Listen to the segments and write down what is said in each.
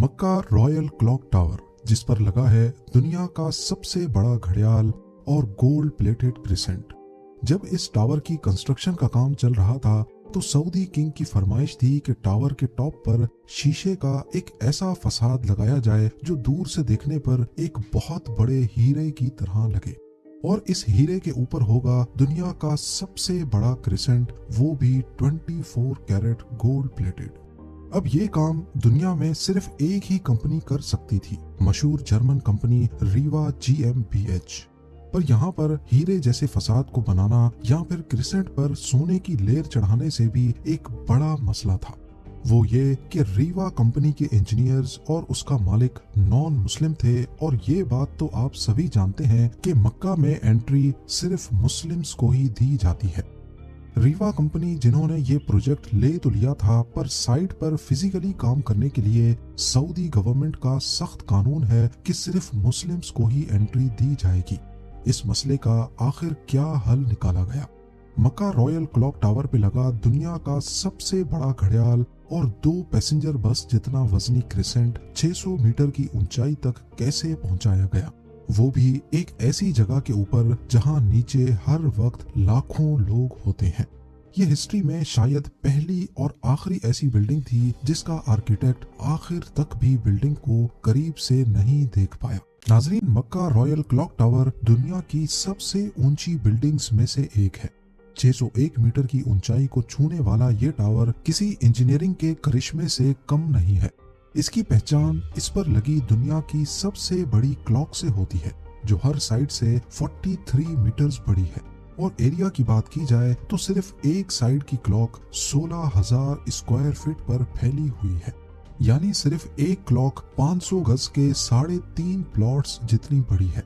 मक्का royal clock tower, जिस पर लगा है दुनिया का सबसे बड़ा घड़ियाल और गोल्ड प्लेटेड क्रिसेंट। जब इस टावर की कंस्ट्रक्शन का काम चल रहा था तो सऊदी किंग की फरमाइश थी कि टावर के टॉप पर शीशे का एक ऐसा फसाद लगाया जाए जो दूर से देखने पर एक बहुत बड़े हीरे की तरह लगे, और इस हीरे के ऊपर होगा दुनिया का सबसे बड़ा क्रिसेंट, वो भी 24 कैरेट गोल्ड प्लेटेड। अब ये काम दुनिया में सिर्फ एक ही कंपनी कर सकती थी, मशहूर जर्मन कंपनी रीवा GmbH। पर यहाँ पर हीरे जैसे फसाद को बनाना या फिर क्रिसेंट पर सोने की लेयर चढ़ाने से भी एक बड़ा मसला था। वो ये कि रीवा कंपनी के इंजीनियर्स और उसका मालिक नॉन मुस्लिम थे, और ये बात तो आप सभी जानते हैं कि मक्का में एंट्री सिर्फ मुस्लिम्स को ही दी जाती है। रीवा कंपनी जिन्होंने ये प्रोजेक्ट ले तो लिया था, पर साइट पर फिजिकली काम करने के लिए सऊदी गवर्नमेंट का सख्त कानून है कि सिर्फ मुस्लिम्स को ही एंट्री दी जाएगी। इस मसले का आखिर क्या हल निकाला गया? मक्का रॉयल क्लॉक टावर पे लगा दुनिया का सबसे बड़ा घड़ियाल और 2 पैसेंजर बस जितना वजनी क्रिसेंट 600 मीटर की ऊंचाई तक कैसे पहुंचाया गया, वो भी एक ऐसी जगह के ऊपर जहां नीचे हर वक्त लाखों लोग होते हैं। ये हिस्ट्री में शायद पहली और आखिरी ऐसी बिल्डिंग थी जिसका आर्किटेक्ट आखिर तक भी बिल्डिंग को करीब से नहीं देख पाया। नाजरीन, मक्का रॉयल क्लॉक टावर दुनिया की सबसे ऊंची बिल्डिंग्स में से एक है। 601 मीटर की ऊंचाई को छूने वाला ये टावर किसी इंजीनियरिंग के करिश्मे से कम नहीं है। इसकी पहचान इस पर लगी दुनिया की सबसे बड़ी क्लॉक से होती है, जो हर साइड से 43 मीटर्स बड़ी है। और एरिया की बात की जाए तो सिर्फ एक साइड की क्लॉक 16,000 स्क्वायर फीट पर फैली हुई है, यानी सिर्फ एक क्लॉक 500 गज के 3.5 प्लॉट्स जितनी बड़ी है।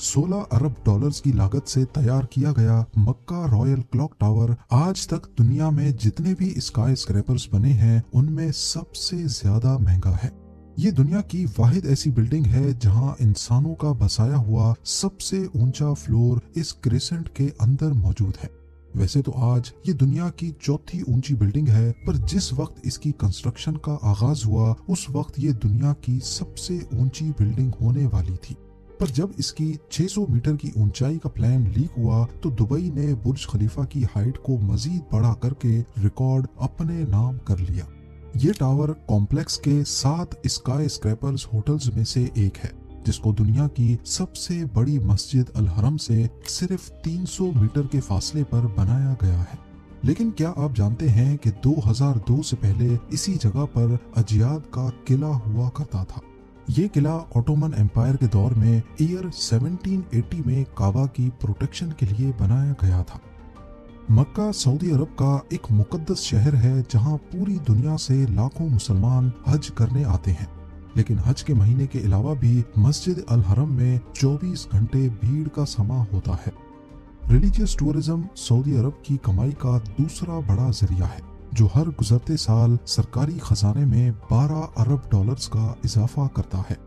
16 अरब डॉलर्स की लागत से तैयार किया गया मक्का रॉयल क्लॉक टावर आज तक दुनिया में जितने भी स्काई स्क्रैपर्स बने हैं उनमें सबसे ज्यादा महंगा है। ये दुनिया की वाहिद ऐसी बिल्डिंग है जहां इंसानों का बसाया हुआ सबसे ऊंचा फ्लोर इस क्रिसेंट के अंदर मौजूद है। वैसे तो आज ये दुनिया की 4थी ऊंची बिल्डिंग है, पर जिस वक्त इसकी कंस्ट्रक्शन का आगाज हुआ उस वक्त ये दुनिया की सबसे ऊंची बिल्डिंग होने वाली थी। पर जब इसकी 600 मीटर की ऊंचाई का प्लान लीक हुआ तो दुबई ने बुर्ज खलीफा की हाइट को मजीद बड़ा करके रिकॉर्ड अपने नाम कर लिया। ये टावर कॉम्प्लेक्स के 7 स्काई स्क्रैपर्स होटल्स में से एक है, जिसको दुनिया की सबसे बड़ी मस्जिद अल हरम से सिर्फ 300 मीटर के फासले पर बनाया गया है। लेकिन क्या आप जानते हैं कि 2002 से पहले इसी जगह पर अजियाद का किला हुआ करता था। ये किला ऑटोमन एम्पायर के दौर में ईयर 1780 में काबा की प्रोटेक्शन के लिए बनाया गया था। मक्का सऊदी अरब का एक मुकद्दस शहर है जहां पूरी दुनिया से लाखों मुसलमान हज करने आते हैं, लेकिन हज के महीने के अलावा भी मस्जिद अल हरम में 24 घंटे भीड़ का समा होता है। रिलीजियस टूरिज्म सऊदी अरब की कमाई का दूसरा बड़ा जरिया है, जो हर गुजरते साल सरकारी खजाने में 12 अरब डॉलर्स का इजाफा करता है।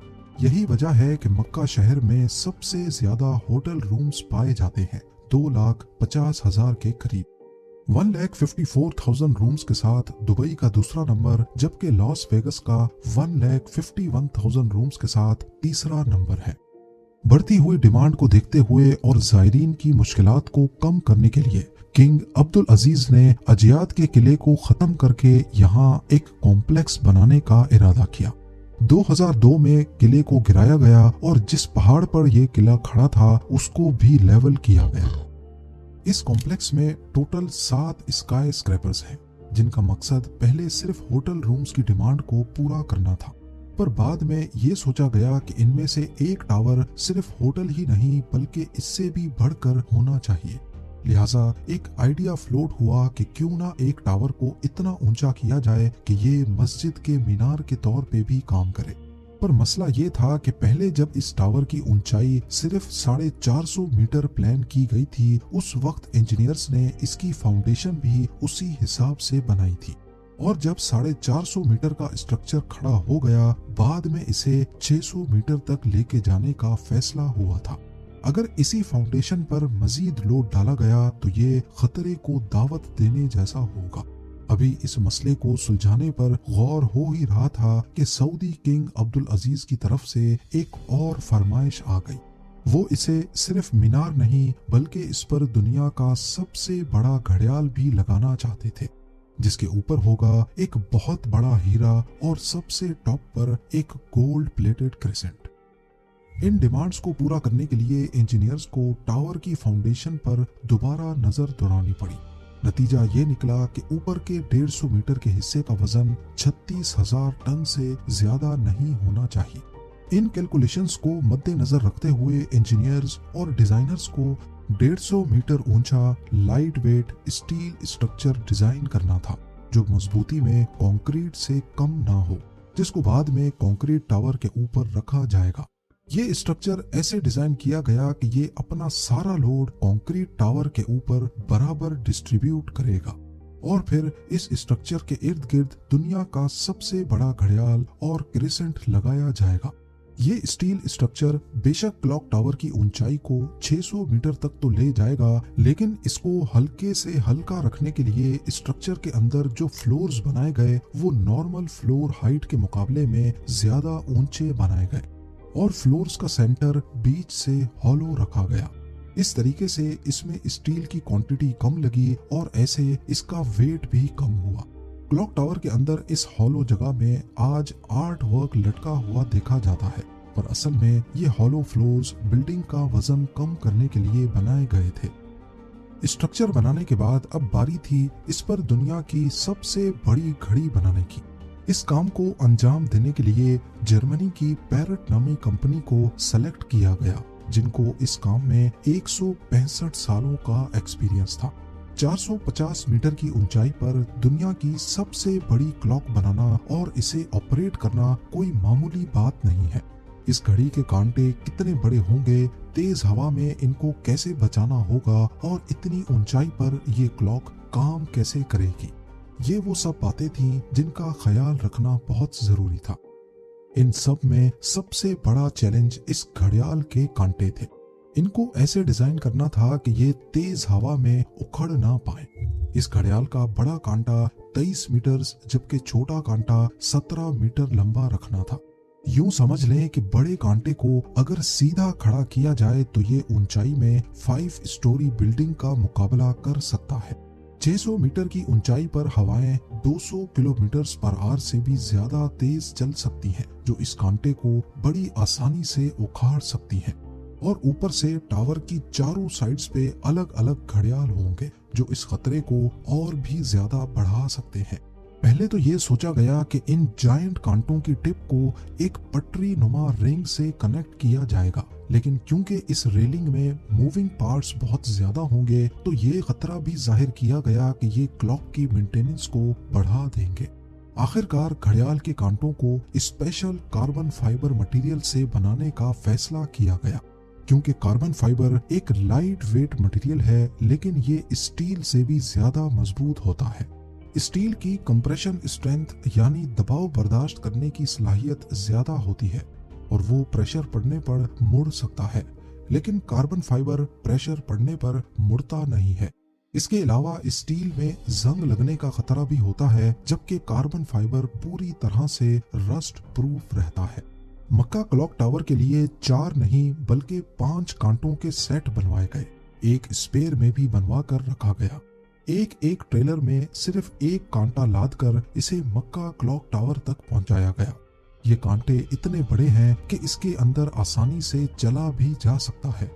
यही वजह है कि मक्का शहर में सबसे ज्यादा होटल रूम्स पाए जाते हैं, 2,50,000 के करीब। 1,54,000 रूम्स के साथ दुबई का दूसरा नंबर, जबकि लॉस वेगस का 1,51,000 रूम्स के साथ तीसरा नंबर है। बढ़ती हुई डिमांड को देखते हुए और जायरीन की मुश्किलात को कम करने के लिए किंग अब्दुल अजीज ने अजियाद के किले को खत्म करके यहाँ एक कॉम्प्लेक्स बनाने का इरादा किया। 2002 में किले को गिराया गया और जिस पहाड़ पर यह किला खड़ा था उसको भी लेवल किया गया। इस कॉम्प्लेक्स में टोटल 7 स्काई स्क्रैपर्स हैं, जिनका मकसद पहले सिर्फ होटल रूम्स की डिमांड को पूरा करना था, पर बाद में ये सोचा गया कि इनमें से एक टावर सिर्फ होटल ही नहीं बल्कि इससे भी बढ़कर होना चाहिए। लिहाजा एक आइडिया फ्लोट हुआ कि क्यों ना एक टावर को इतना ऊंचा किया जाए कि ये मस्जिद के मीनार के तौर पे भी काम करे। पर मसला ये था कि पहले जब इस टावर की ऊंचाई सिर्फ 450 मीटर प्लान की गई थी, उस वक्त इंजीनियर्स ने इसकी फाउंडेशन भी उसी हिसाब से बनाई थी, और जब 450 मीटर का स्ट्रक्चर खड़ा हो गया, बाद में इसे 600 मीटर तक लेके जाने का फैसला हुआ था। अगर इसी फाउंडेशन पर मजीद लोड डाला गया तो ये खतरे को दावत देने जैसा होगा। अभी इस मसले को सुलझाने पर गौर हो ही रहा था कि सऊदी किंग अब्दुल अजीज की तरफ से एक और फरमाइश आ गई। वो इसे सिर्फ मीनार नहीं बल्कि इस पर दुनिया का सबसे बड़ा घड़ियाल भी लगाना चाहते थे, जिसके ऊपर होगा एक बहुत बड़ा हीरा और सबसे टॉप पर एक गोल्ड प्लेटेड क्रिसेंट। इन डिमांड्स को पूरा करने के लिए इंजीनियर्स को टावर की फाउंडेशन पर दोबारा नजर दौड़ानी पड़ी। नतीजा ये निकला कि ऊपर के 150 मीटर के हिस्से का वजन 36,000 टन से ज्यादा नहीं होना चाहिए। इन कैलकुलेशंस को मद्देनजर रखते हुए इंजीनियर्स और डिजाइनर्स को 150 मीटर ऊंचा light weight steel structure design करना था, जो मजबूती में कंक्रीट से कम ना हो, जिसको बाद में कंक्रीट टावर के ऊपर रखा जाएगा। ये स्ट्रक्चर ऐसे डिजाइन किया गया कि ये अपना सारा लोड कंक्रीट टावर के ऊपर बराबर डिस्ट्रीब्यूट करेगा और फिर इस स्ट्रक्चर के इर्द गिर्द दुनिया का सबसे बड़ा घड़ियाल और क्रिसेंट लगाया जाएगा। ये स्टील स्ट्रक्चर बेशक क्लॉक टावर की ऊंचाई को 600 मीटर तक तो ले जाएगा, लेकिन इसको हल्के से हल्का रखने के लिए स्ट्रक्चर के अंदर जो फ्लोर्स बनाए गए वो नॉर्मल फ्लोर हाइट के मुकाबले में ज्यादा ऊंचे बनाए गए और फ्लोर्स का सेंटर बीच से हॉलो रखा गया। इस तरीके से इसमें स्टील की क्वांटिटी कम लगी और ऐसे इसका वेट भी कम हुआ। क्लॉक टावर के अंदर इस हॉलो जगह में आज आर्ट वर्क लटका हुआ देखा जाता है, पर असल में ये हॉलो फ्लोर्स बिल्डिंग का वजन कम करने के लिए बनाए गए थे। स्ट्रक्चर बनाने के बाद अब बारी थी इस पर दुनिया की सबसे बड़ी घड़ी बनाने की। इस काम को अंजाम देने के लिए जर्मनी की पैरट नामी कंपनी को सेलेक्ट किया गया, जिनको इस काम में 165 सालों का एक्सपीरियंस था। 450 मीटर की ऊंचाई पर दुनिया की सबसे बड़ी क्लॉक बनाना और इसे ऑपरेट करना कोई मामूली बात नहीं है। इस घड़ी के कांटे कितने बड़े होंगे, तेज हवा में इनको कैसे बचाना होगा और इतनी ऊंचाई पर ये क्लॉक काम कैसे करेगी, ये वो सब बातें थीं जिनका ख्याल रखना बहुत जरूरी था। इन सब में सबसे बड़ा चैलेंज इस घड़ियाल के कांटे थे। इनको ऐसे डिजाइन करना था कि ये तेज हवा में उखड़ ना पाए। इस घड़ियाल का बड़ा कांटा 23 मीटर जबकि छोटा कांटा 17 मीटर लंबा रखना था। यूं समझ लें कि बड़े कांटे को अगर सीधा खड़ा किया जाए तो ये ऊंचाई में 5 स्टोरी बिल्डिंग का मुकाबला कर सकता है। 600 मीटर की ऊंचाई पर हवाएं 200 किलोमीटर पर आवर से भी ज्यादा तेज चल सकती हैं, जो इस कांटे को बड़ी आसानी से उखाड़ सकती हैं। और ऊपर से टावर की चारों साइड्स पे अलग अलग घड़ियाल होंगे जो इस खतरे को और भी ज्यादा बढ़ा सकते हैं। पहले तो ये सोचा गया कि इन जायंट कांटों की टिप को एक पटरी नुमा रिंग से कनेक्ट किया जाएगा, लेकिन क्योंकि इस रेलिंग में मूविंग पार्ट्स बहुत ज्यादा होंगे तो ये खतरा भी जाहिर किया गया कि ये क्लॉक की मेंटेनेंस को बढ़ा देंगे। आखिरकार घड़ियाल के कांटों को स्पेशल कार्बन फाइबर मटेरियल से बनाने का फैसला किया गया, क्योंकि कार्बन फाइबर एक लाइट वेट मटेरियल है, लेकिन ये स्टील से भी ज्यादा मजबूत होता है। स्टील की कंप्रेशन स्ट्रेंथ यानी दबाव बर्दाश्त करने की सलाहियत ज्यादा होती है और वो प्रेशर पड़ने पर मुड़ सकता है, लेकिन कार्बन फाइबर प्रेशर पड़ने पर मुड़ता नहीं है। इसके अलावा स्टील में जंग लगने का खतरा भी होता है, जबकि कार्बन फाइबर पूरी तरह से रस्ट प्रूफ रहता है। मक्का क्लॉक टावर के लिए 4 नहीं बल्कि 5 कांटों के सेट बनवाए गए, एक स्पेयर में भी बनवा कर रखा गया। एक ट्रेलर में सिर्फ एक कांटा लाद कर इसे मक्का क्लॉक टावर तक पहुंचाया गया। ये कांटे इतने बड़े हैं कि इसके अंदर आसानी से चला भी जा सकता है।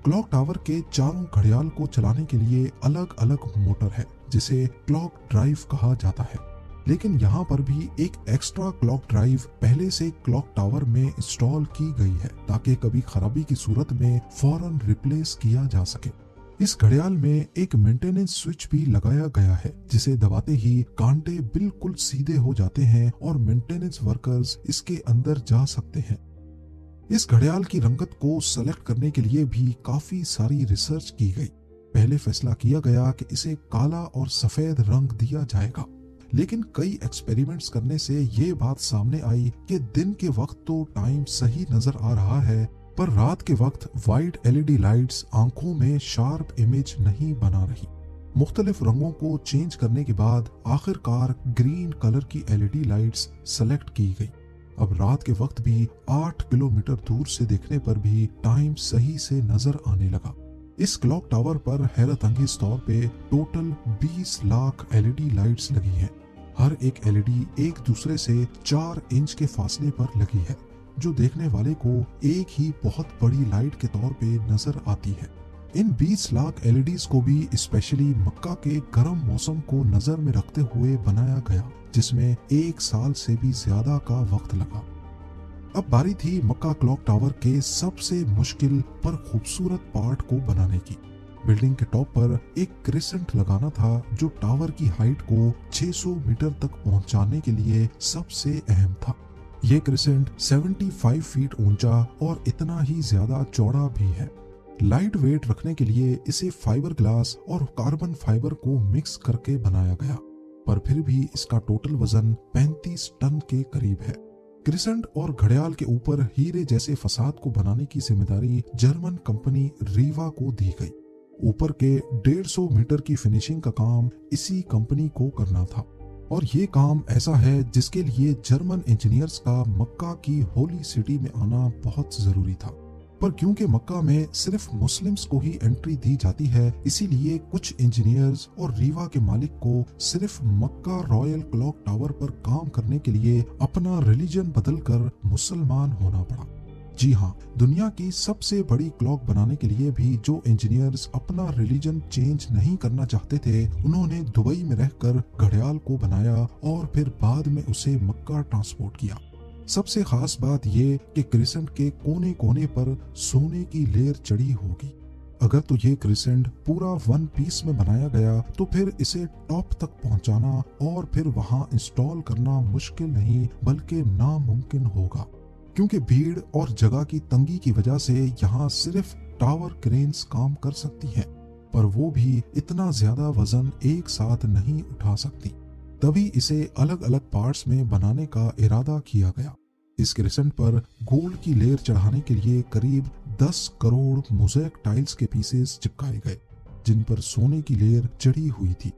क्लॉक टावर के चारों घड़ियाल को चलाने के लिए अलग अलग मोटर है, जिसे क्लॉक ड्राइव कहा जाता है, लेकिन यहाँ पर भी एक एक्स्ट्रा क्लॉक ड्राइव पहले से क्लॉक टावर में इंस्टॉल की गई है ताकि कभी खराबी की सूरत में फौरन रिप्लेस किया जा सके। इस घड़ियाल में एक मेंटेनेंस स्विच भी लगाया गया है, जिसे दबाते ही कांटे बिल्कुल सीधे हो जाते हैं और मेंटेनेंस वर्कर्स इसके अंदर जा सकते हैं। इस घड़ियाल की रंगत को सेलेक्ट करने के लिए भी काफी सारी रिसर्च की गई। पहले फैसला किया गया कि इसे काला और सफेद रंग दिया जाएगा, लेकिन कई एक्सपेरिमेंट्स करने से ये बात सामने आई कि दिन के वक्त तो टाइम सही नजर आ रहा है, पर रात के वक्त वाइट LED लाइट्स आंखों में शार्प इमेज नहीं बना रही। मुख्तलिफ रंगों को चेंज करने के बाद आखिरकार ग्रीन कलर की एलईडी लाइट्स सेलेक्ट की गई। अब रात के वक्त भी 8 किलोमीटर दूर से देखने पर भी टाइम सही से नजर आने लगा। इस क्लॉक टावर पर हैरत अंगेज तौर पे टोटल 20 लाख एलईडी लाइट्स लगी हैं। हर एक एलईडी एक दूसरे से 4 इंच के फासले पर लगी है, जो देखने वाले को एक ही बहुत बड़ी लाइट के तौर पे नजर आती है। इन 20 लाख एलईडीज को भी स्पेशली मक्का के गर्म मौसम को नजर में रखते हुए बनाया गया, जिसमें 1 साल से भी ज्यादा का वक्त लगा। अब बारी थी मक्का क्लॉक टावर के सबसे मुश्किल पर खूबसूरत पार्ट को बनाने की। बिल्डिंग के टॉप पर एक क्रिसेंट लगाना था, जो टावर की हाइट को 600 मीटर तक पहुंचाने के लिए सबसे अहम था। ये क्रिसेंट 75 फीट ऊंचा और इतना ही ज्यादा चौड़ा भी है। लाइट वेट रखने के लिए इसे फाइबर ग्लास और कार्बन फाइबर को मिक्स करके बनाया गया, पर फिर भी इसका टोटल वजन 35 टन के करीब है। क्रिसेंट और घड़ियाल के ऊपर हीरे जैसे फसाद को बनाने की जिम्मेदारी जर्मन कंपनी रीवा को दी गई। ऊपर के 150 मीटर की फिनिशिंग का काम इसी कंपनी को करना था, और ये काम ऐसा है जिसके लिए जर्मन इंजीनियर्स का मक्का की होली सिटी में आना बहुत जरूरी था। पर क्योंकि मक्का में सिर्फ मुस्लिम्स को ही एंट्री दी जाती है, इसीलिए कुछ इंजीनियर्स और रीवा के मालिक को सिर्फ मक्का रॉयल क्लॉक टावर पर काम करने के लिए अपना रिलीजन बदलकर मुसलमान होना पड़ा। जी हाँ, दुनिया की सबसे बड़ी क्लॉक बनाने के लिए भी जो इंजीनियर्स अपना रिलीजन चेंज नहीं करना चाहते थे, उन्होंने दुबई में रहकर घड़ियाल को बनाया और फिर बाद में उसे मक्का ट्रांसपोर्ट किया। सबसे खास बात ये कि क्रिसेंट के कोने कोने पर सोने की लेयर चढ़ी होगी। अगर तो ये क्रिसेंट पूरा वन पीस में बनाया गया तो फिर इसे टॉप तक पहुंचाना और फिर वहां इंस्टॉल करना मुश्किल नहीं बल्कि नामुमकिन होगा, क्योंकि भीड़ और जगह की तंगी की वजह से यहाँ सिर्फ टावर क्रेन्स काम कर सकती हैं, पर वो भी इतना ज्यादा वजन एक साथ नहीं उठा सकती। तभी इसे अलग अलग पार्ट्स में बनाने का इरादा किया गया। इस क्रिसेंट पर गोल्ड की लेयर चढ़ाने के लिए करीब 10 करोड़ मोज़ेक टाइल्स के पीसेस चिपकाए गए, जिन पर सोने की लेयर चढ़ी हुई थी।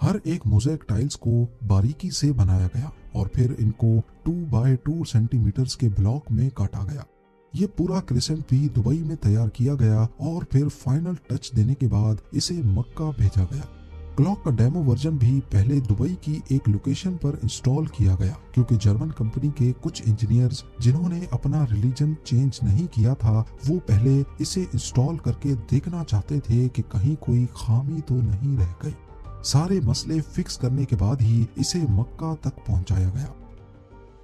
हर एक मोज़ेक टाइल्स को बारीकी से बनाया गया और फिर इनको 2 बाय 2 सेंटीमीटर्स के ब्लॉक में काटा गया। ये पूरा क्रिसेंट भी दुबई में तैयार किया गया और फिर फाइनल टच देने के बाद इसे मक्का भेजा गया। क्लॉक का डेमो वर्जन भी पहले दुबई की एक लोकेशन पर इंस्टॉल किया गया, क्योंकि जर्मन कंपनी के कुछ इंजीनियर्स जिन्होंने अपना रिलीजन चेंज नहीं किया था, वो पहले इसे इंस्टॉल करके देखना चाहते थे कि कहीं कोई खामी तो नहीं रह गई। सारे मसले फिक्स करने के बाद ही इसे मक्का तक पहुंचाया गया।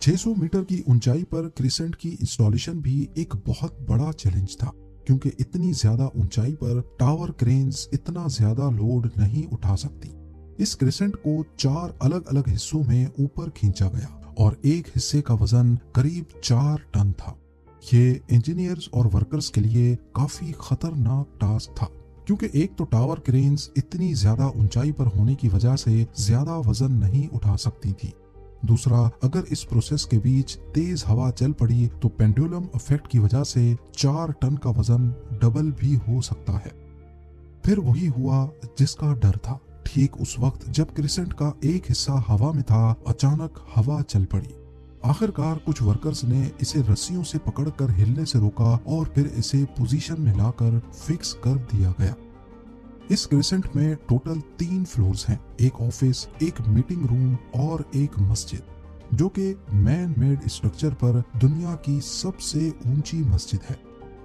600 मीटर की ऊंचाई पर क्रिसेंट की इंस्टॉलेशन भी एक बहुत बड़ा चैलेंज था, क्योंकि इतनी ज्यादा ऊंचाई पर टावर क्रेन्स इतना ज्यादा लोड नहीं उठा सकती। इस क्रिसेंट को 4 अलग अलग हिस्सों में ऊपर खींचा गया और एक हिस्से का वजन करीब 4 टन था। ये इंजीनियर्स और वर्कर्स के लिए काफी खतरनाक टास्क था, क्योंकि एक तो टावर क्रेन्स इतनी ज्यादा ऊंचाई पर होने की वजह से ज्यादा वजन नहीं उठा सकती थी। दूसरा, अगर इस प्रोसेस के बीच तेज हवा चल पड़ी तो पेंडुलम इफेक्ट की वजह से 4 टन का वजन डबल भी हो सकता है। फिर वही हुआ जिसका डर था। ठीक उस वक्त जब क्रिसेंट का एक हिस्सा हवा में था, अचानक हवा चल पड़ी। आखिरकार कुछ वर्कर्स ने इसे रस्सियों से पकड़कर हिलने से रोका और फिर इसे पोजीशन में लाकर फिक्स कर दिया गया। इस क्रिसेंट में टोटल 3 फ्लोर्स हैं, एक ऑफिस, एक मीटिंग रूम और एक मस्जिद, जो कि मैन मेड स्ट्रक्चर पर दुनिया की सबसे ऊंची मस्जिद है।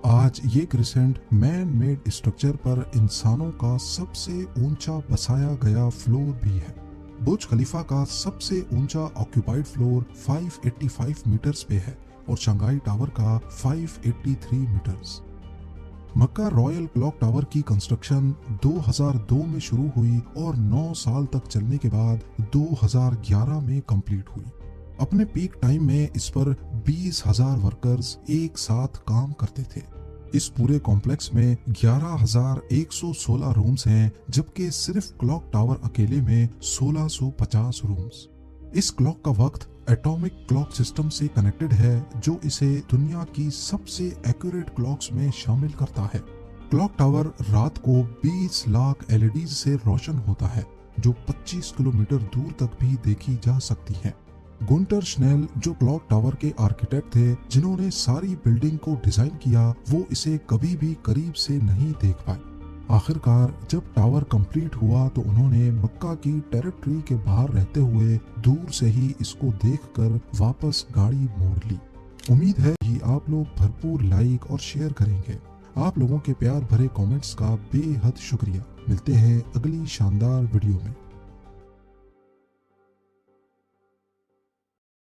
आज ये क्रिसेंट मैन मेड स्ट्रक्चर पर इंसानों का सबसे ऊंचा बसाया गया फ्लोर भी है। बुर्ज खलीफा का सबसे ऊंचा ऑक्यूपाइड फ्लोर 585 मीटर्स पे है और शंघाई टावर का 583 मीटर्स। मक्का रॉयल क्लॉक टावर की कंस्ट्रक्शन 2002 में शुरू हुई और 9 साल तक चलने के बाद 2011 में कंप्लीट हुई। अपने पीक टाइम में इस पर 20,000 वर्कर्स एक साथ काम करते थे। इस पूरे कॉम्प्लेक्स में 11,116 रूम्स हैं, जबकि सिर्फ क्लॉक टावर अकेले में 1650 रूम्स। इस क्लॉक का वक्त एटॉमिक क्लॉक सिस्टम से कनेक्टेड है, जो इसे दुनिया की सबसे एक्यूरेट क्लॉक्स में शामिल करता है। क्लॉक टावर रात को 20 लाख एलईडी से रोशन होता है, जो 25 किलोमीटर दूर तक भी देखी जा सकती है। गुंटर श्नेल, जो क्लॉक टावर के आर्किटेक्ट थे जिन्होंने सारी बिल्डिंग को डिजाइन किया, वो इसे कभी भी करीब से नहीं देख पाए। आखिरकार जब टावर कंप्लीट हुआ तो उन्होंने मक्का की टेरिटरी के बाहर रहते हुए दूर से ही इसको देखकर वापस गाड़ी मोड़ ली। उम्मीद है कि आप लोग भरपूर लाइक और शेयर करेंगे। आप लोगों के प्यार भरे कमेंट्स का बेहद शुक्रिया। मिलते हैं अगली शानदार वीडियो में।